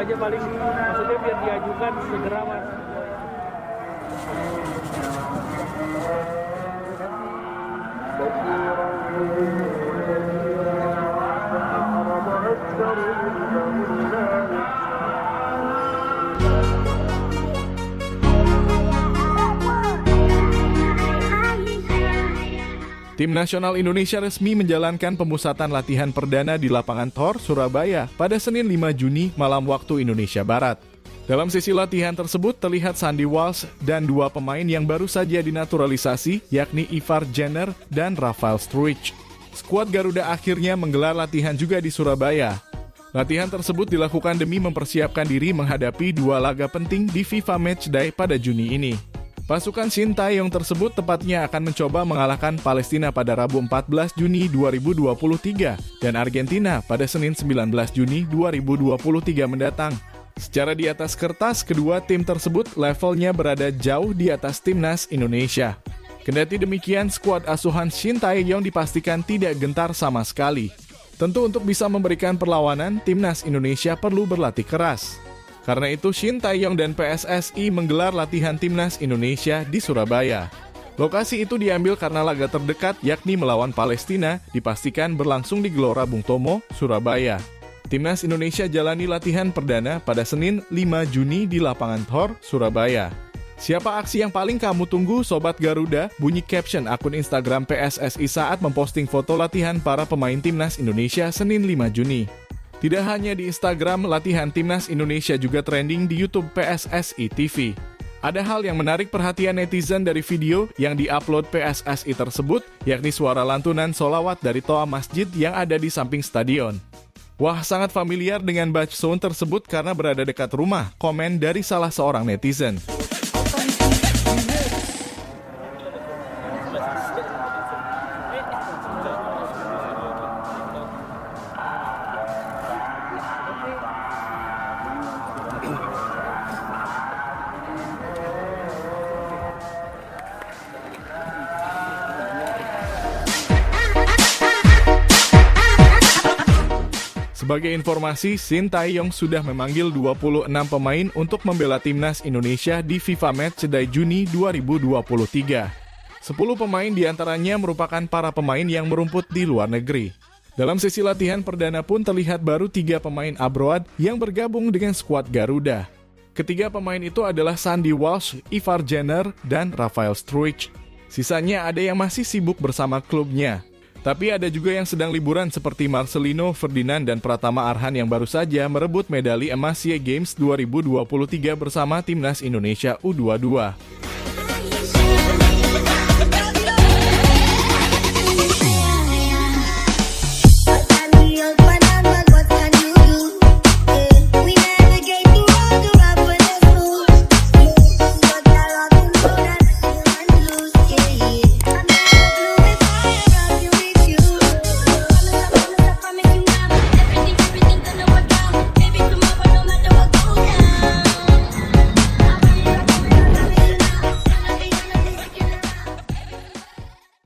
aja paling, maksudnya biar diajukan segera mas. Tim nasional Indonesia resmi menjalankan pemusatan latihan perdana di lapangan Thor, Surabaya pada Senin 5 Juni malam waktu Indonesia Barat. Dalam sesi latihan tersebut terlihat Sandy Walsh dan dua pemain yang baru saja dinaturalisasi, yakni Ivar Jenner dan Rafael Struijk. Skuad Garuda akhirnya menggelar latihan juga di Surabaya. Latihan tersebut dilakukan demi mempersiapkan diri menghadapi dua laga penting di FIFA Matchday pada Juni ini. Pasukan Sintayong tersebut tepatnya akan mencoba mengalahkan Palestina pada Rabu 14 Juni 2023 dan Argentina pada Senin 19 Juni 2023 mendatang. Secara di atas kertas, kedua tim tersebut levelnya berada jauh di atas timnas Indonesia. Kendati demikian, skuad asuhan Sintayong dipastikan tidak gentar sama sekali. Tentu untuk bisa memberikan perlawanan, timnas Indonesia perlu berlatih keras. Karena itu, Sintayong dan PSSI menggelar latihan timnas Indonesia di Surabaya. Lokasi itu diambil karena laga terdekat, yakni melawan Palestina, dipastikan berlangsung di Gelora Bung Tomo, Surabaya. Timnas Indonesia jalani latihan perdana pada Senin 5 Juni di lapangan Thor, Surabaya. Siapa aksi yang paling kamu tunggu, Sobat Garuda? Bunyi caption akun Instagram PSSI saat memposting foto latihan para pemain Timnas Indonesia Senin 5 Juni. Tidak hanya di Instagram, latihan Timnas Indonesia juga trending di YouTube PSSI TV. Ada hal yang menarik perhatian netizen dari video yang diupload PSSI tersebut, yakni suara lantunan sholawat dari toa masjid yang ada di samping stadion. Wah, sangat familiar dengan batch sound tersebut karena berada dekat rumah, komen dari salah seorang netizen. Sebagai informasi, Sintayong sudah memanggil 26 pemain untuk membela timnas Indonesia di FIFA Matchday Juni 2023. 10 pemain diantaranya merupakan para pemain yang merumput di luar negeri. Dalam sesi latihan perdana pun terlihat baru 3 pemain abroad yang bergabung dengan skuad Garuda. Ketiga pemain itu adalah Sandy Walsh, Ivar Jenner, dan Rafael Struijk. Sisanya ada yang masih sibuk bersama klubnya. Tapi ada juga yang sedang liburan seperti Marcelino, Ferdinand, dan Pratama Arhan yang baru saja merebut medali emas SEA Games 2023 bersama Timnas Indonesia U22.